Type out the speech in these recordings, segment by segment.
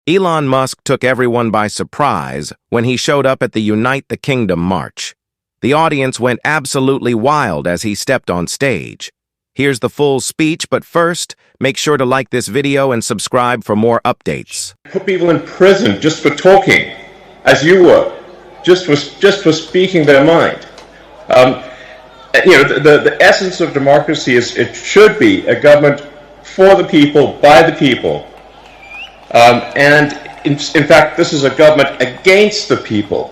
Elon Musk took everyone by surprise when he showed up at the Unite the Kingdom march. The audience went absolutely wild as he stepped on stage. Here's the full speech, but first, make sure to like this video and subscribe for more updates. Put people in prison just for talking, as you were, just for speaking their mind. The essence of democracy is it should be a government for the people, by the people. And in fact, this is a government against the people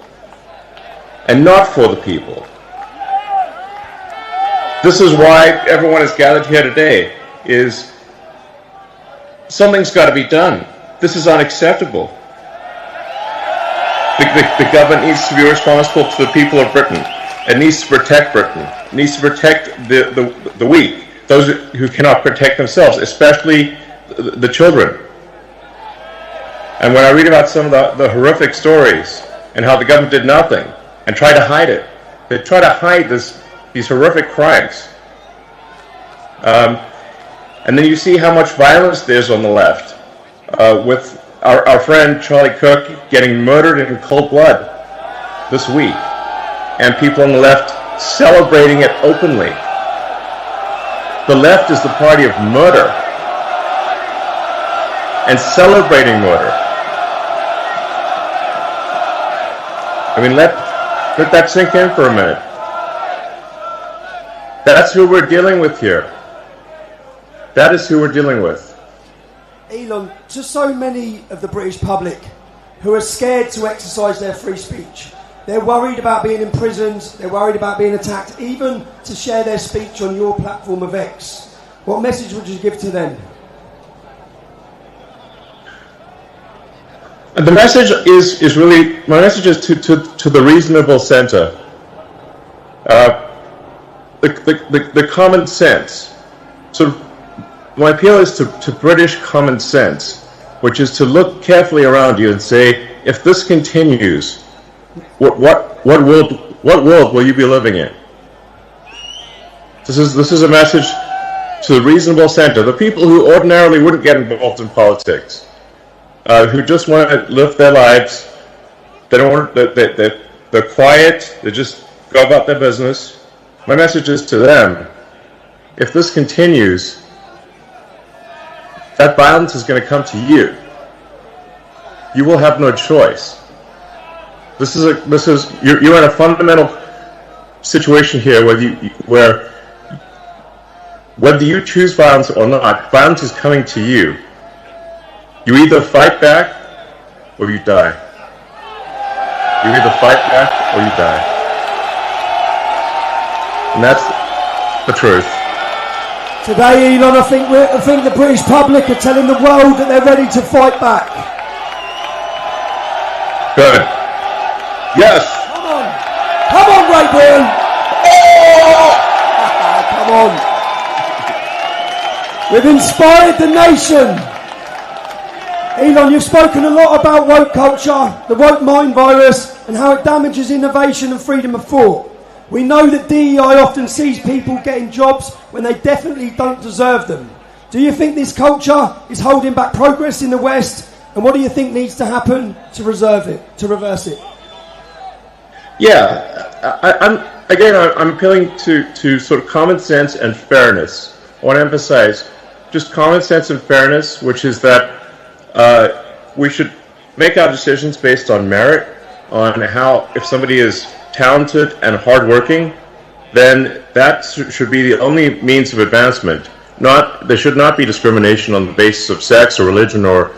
and not for the people. This is why everyone is gathered here today, is something's got to be done. This is unacceptable. The government needs to be responsible to the people of Britain. It needs to protect Britain. It needs to protect the weak, those who cannot protect themselves, especially the children. And when I read about some of the horrific stories and how the government did nothing and tried to hide it, they try to hide these horrific crimes. And then you see how much violence there's on the left, with our friend Charlie Kirk getting murdered in cold blood this week, and people on the left celebrating it openly. The left is the party of murder and celebrating murder. I mean, let that sink in for a minute. That's who we're dealing with here. That is who we're dealing with. Elon, to so many of the British public who are scared to exercise their free speech, they're worried about being imprisoned, they're worried about being attacked, even to share their speech on your platform of X. What message would you give to them? The message is really, my message is to the reasonable centre. The common sense. So my appeal is to British common sense, which is to look carefully around you and say, if this continues, what world will you be living in? This is a message to the reasonable centre, the people who ordinarily wouldn't get involved in politics. Who just want to live their lives. They don't want. They're quiet. They just go about their business. My message is to them: if this continues, that violence is going to come to you. You will have no choice. You're in a fundamental situation here where whether you choose violence or not, violence is coming to you. You either fight back or you die. You either fight back or you die. And that's the truth. Today, Elon, I think the British public are telling the world that they're ready to fight back. Good. Yes. Come on, Great Britain. Oh! Come on. We've inspired the nation. Elon, you've spoken a lot about woke culture, the woke mind virus, and how it damages innovation and freedom of thought. We know that DEI often sees people getting jobs when they definitely don't deserve them. Do you think this culture is holding back progress in the West? And what do you think needs to happen to reverse it? Yeah, I'm appealing to sort of common sense and fairness. I want to emphasize just common sense and fairness, which is that we should make our decisions based on merit, on how, if somebody is talented and hardworking, then that should be the only means of advancement. There should not be discrimination on the basis of sex or religion or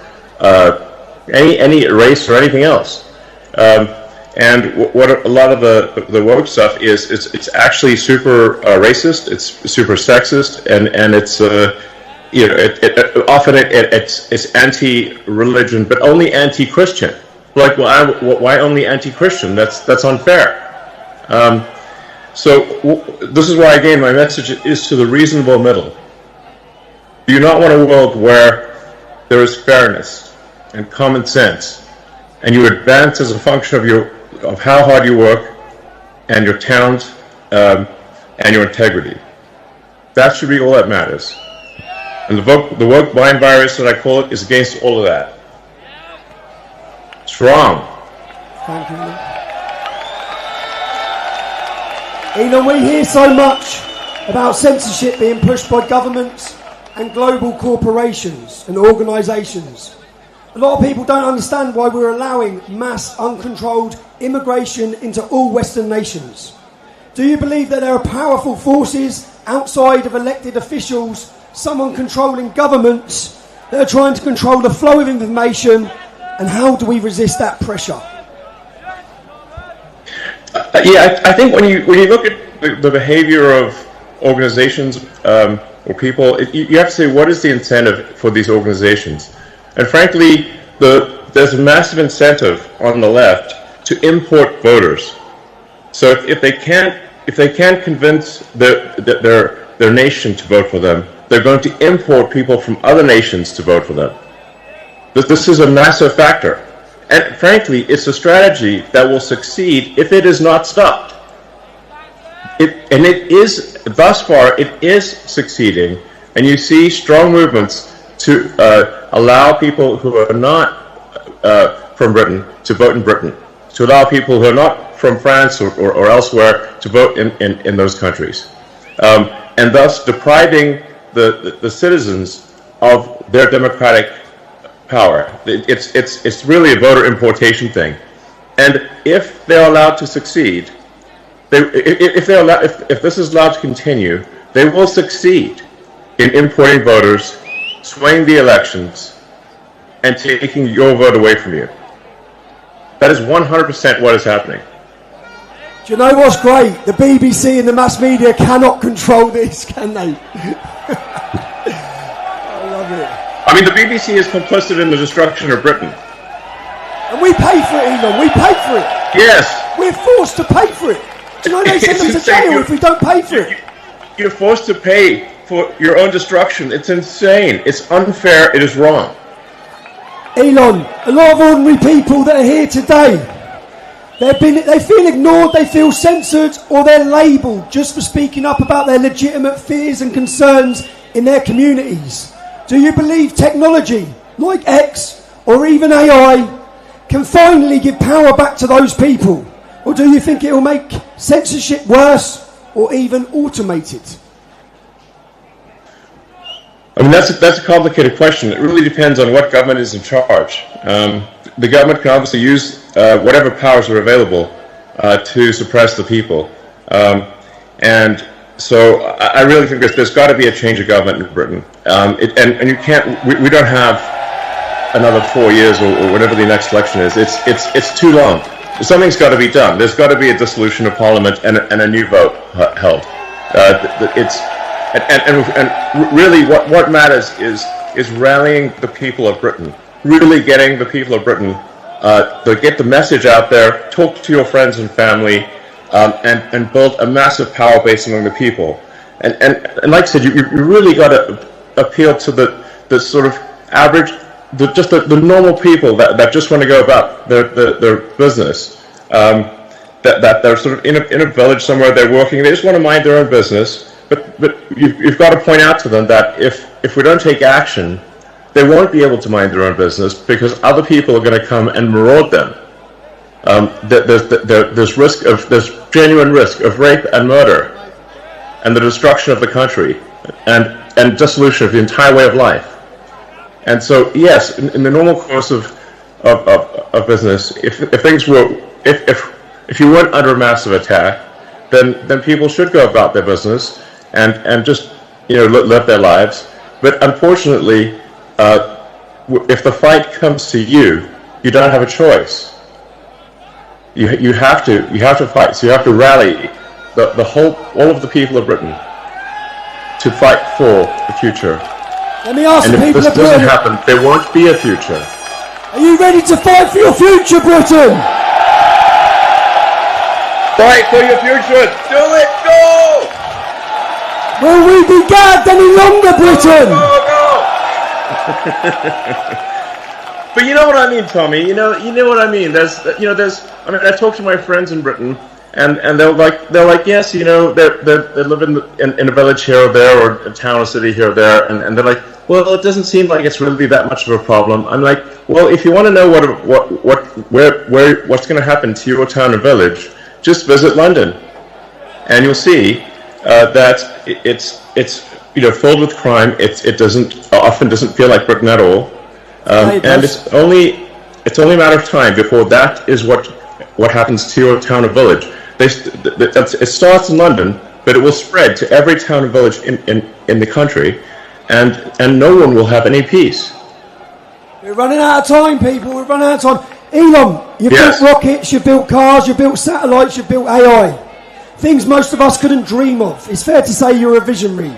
any race or anything else. And what a lot of the woke stuff is, it's actually super racist, it's super sexist, and it's often it's anti-religion, but only anti-Christian. Like, why only anti-Christian? That's unfair. So this is why, again, my message is to the reasonable middle. Do you not want a world where there is fairness and common sense, and you advance as a function of how hard you work, and your talent, and your integrity? That should be all that matters. And the woke mind virus that I call it is against all of that. It's wrong. Thank you, Elon. Elon, we hear so much about censorship being pushed by governments and global corporations and organisations. A lot of people don't understand why we're allowing mass, uncontrolled immigration into all Western nations. Do you believe that there are powerful forces outside of elected officials, someone controlling governments, that are trying to control the flow of information, and how do we resist that pressure? I think when you look at the behavior of organizations or people, you have to say, what is the incentive for these organizations? And frankly, there's a massive incentive on the left to import voters. So if they can't convince their nation to vote for them, they're going to import people from other nations to vote for them. This is a massive factor. And frankly, it's a strategy that will succeed if it is not stopped. Thus far, it is succeeding. And you see strong movements to allow people who are not from Britain to vote in Britain, to allow people who are not from France or elsewhere to vote in those countries. And thus depriving the citizens of their democratic power. It's really a voter importation thing. And if they're allowed to succeed, if this is allowed to continue, they will succeed in importing voters, swaying the elections, and taking your vote away from you. That is 100% what is happening. Do you know what's great? The BBC and the mass media cannot control this, can they? I love it. I mean, the BBC is complicit in the destruction of Britain. And we pay for it, Elon. We pay for it. Yes. We're forced to pay for it. Do you know they send them to jail if we don't pay for it? You're forced to pay for your own destruction. It's insane. It's unfair. It is wrong. Elon, a lot of ordinary people that are here today, they feel ignored, they feel censored, or they're labelled just for speaking up about their legitimate fears and concerns in their communities. Do you believe technology, like X or even AI, can finally give power back to those people? Or do you think it will make censorship worse or even automate it? I mean, that's a complicated question. It really depends on what government is in charge. The government can obviously use whatever powers are available to suppress the people. And so I really think there's got to be a change of government in Britain. And you can't, we don't have another 4 years or whatever the next election is. It's too long. Something's got to be done. There's got to be a dissolution of Parliament and a new vote held. And really what matters is rallying the people of Britain, really getting the people of Britain to get the message out there, talk to your friends and family, and build a massive power base among the people. And like I said, you really got to appeal to the sort of average, the normal people that just want to go about their business. That they're sort of in a village somewhere, they're working, they just want to mind their own business. But you've got to point out to them that if we don't take action, they won't be able to mind their own business because other people are going to come and maraud them. There's genuine risk of rape and murder, and the destruction of the country, and dissolution of the entire way of life. And so, yes, in the normal course of business, if things were if you weren't under massive attack, then people should go about their business and just live their lives. But unfortunately, if the fight comes to you, you don't have a choice. You have to fight. So you have to rally all of the people of Britain to fight for the future. Let me ask and the people if this doesn't happen, there won't be a future. Are you ready to fight for your future, Britain? Fight for your future. Do it. Go. Will we be gagged any longer, Britain? No. But you know what I mean, Tommy. You know what I mean. I talk to my friends in Britain, and they're like, yes, they live in a village here or there, or a town or city here or there, and they're like, well, it doesn't seem like it's really that much of a problem. I'm like, well, if you want to know what what's going to happen to your town and village, just visit London, and you'll see that it's filled with crime. It often doesn't feel like Britain at all, and it's only a matter of time before that is what happens to your town or village. It starts in London, but it will spread to every town and village in the country, and no one will have any peace. We're running out of time, people. We're running out of time. Elon, you've built rockets, you've built cars, you've built satellites, you've built AI. Things most of us couldn't dream of. It's fair to say you're a visionary.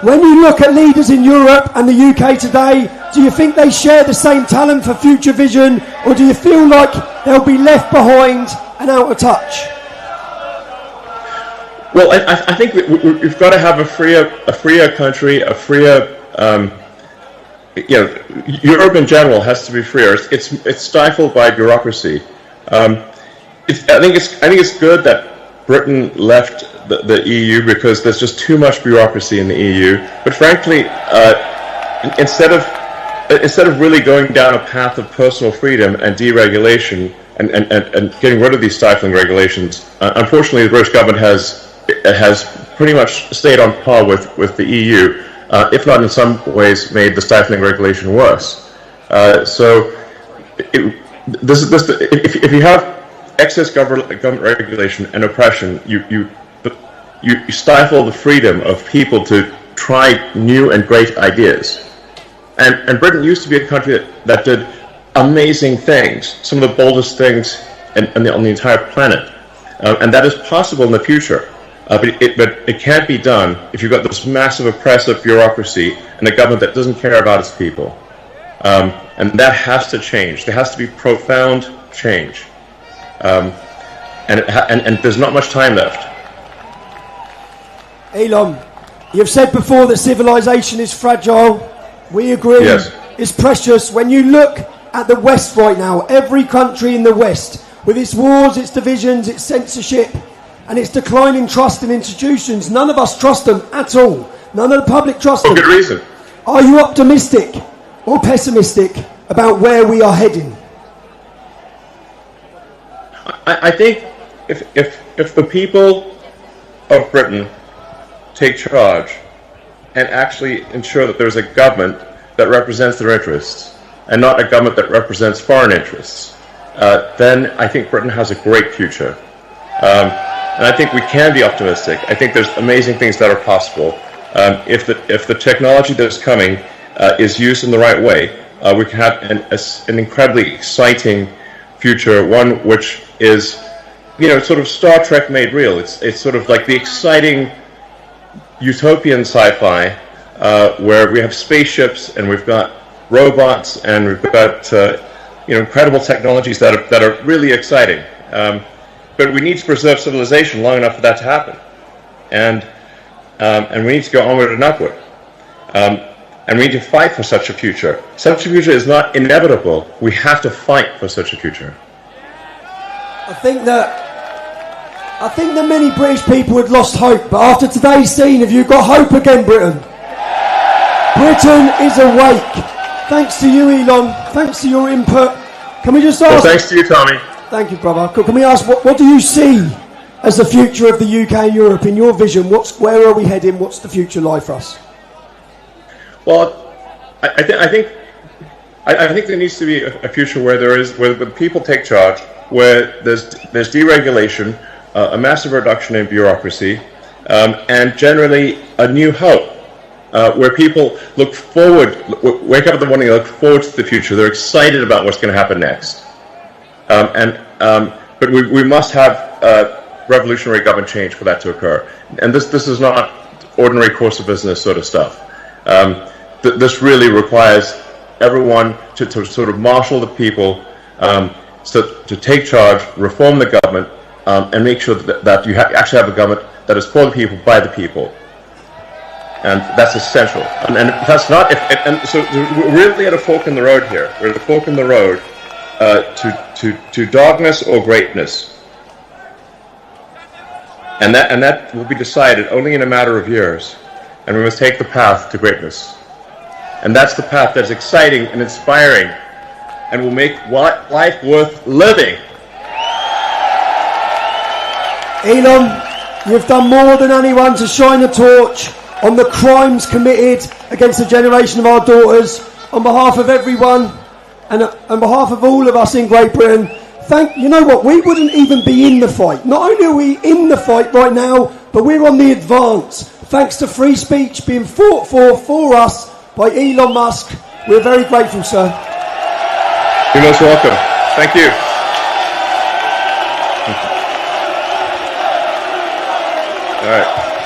When you look at leaders in Europe and the UK today, do you think they share the same talent for future vision, or do you feel like they'll be left behind and out of touch? Well, I think we've got to have a freer country, a freer. Europe in general has to be freer. It's stifled by bureaucracy. I think it's good that Britain left the EU because there's just too much bureaucracy in the EU. But frankly, instead of really going down a path of personal freedom and deregulation and getting rid of these stifling regulations, unfortunately, the British government has pretty much stayed on par with the EU. If not in some ways made the stifling regulation worse. If you have excess government regulation and oppression, you stifle the freedom of people to try new and great ideas. And Britain used to be a country that did amazing things, some of the boldest things on the entire planet. And that is possible in the future. But it can't be done if you've got this massive oppressive bureaucracy and a government that doesn't care about its people. And that has to change. There has to be profound change. And there's not much time left. Elon, you've said before that civilization is fragile. We agree. Yes. It's precious. When you look at the West right now, every country in the West, with its wars, its divisions, its censorship, and its declining trust in institutions, none of us trust them at all. None of the public trust them. For good reason. Are you optimistic or pessimistic about where we are heading? I think if the people of Britain take charge and actually ensure that there's a government that represents their interests and not a government that represents foreign interests, then I think Britain has a great future. And I think we can be optimistic. I think there's amazing things that are possible. If the technology that is coming is used in the right way, we can have an incredibly exciting future, one which is, sort of Star Trek made real. It's sort of like the exciting utopian sci-fi where we have spaceships and we've got robots and we've got incredible technologies that are really exciting. But we need to preserve civilization long enough for that to happen, and we need to go onward and upward, and we need to fight for such a future. Such a future is not inevitable. We have to fight for such a future. I think that many British people had lost hope, but after today's scene, have you got hope again, Britain? Britain is awake. Thanks to you, Elon. Thanks to your input. Can we just ask? Well, thanks to you, Tommy. Thank you, brother. Can we ask, what do you see as the future of the UK and Europe in your vision? Where are we heading? What's the future like for us? Well, I think there needs to be a future where people take charge, where there's deregulation, a massive reduction in bureaucracy, and generally a new hope, where people look forward, wake up in the morning and look forward to the future. They're excited about what's going to happen next. But we must have revolutionary government change for that to occur. And this is not ordinary course of business sort of stuff. This really requires everyone to sort of marshal the people, to take charge, reform the government, and make sure that you actually have a government that is for the people, by the people. And that's essential. And that's not. So we're really at a fork in the road here. We're at a fork in the road to darkness or greatness, and that will be decided only in a matter of years. And we must take the path to greatness. And that's the path that's exciting and inspiring and will make life worth living. Elon, you've done more than anyone to shine a torch on the crimes committed against the generation of our daughters. On behalf of everyone and on behalf of all of us in Great Britain, you know what, we wouldn't even be in the fight. Not only are we in the fight right now, but we're on the advance. Thanks to free speech being fought for us by Elon Musk. We're very grateful, sir. You're most welcome. Thank you. All right.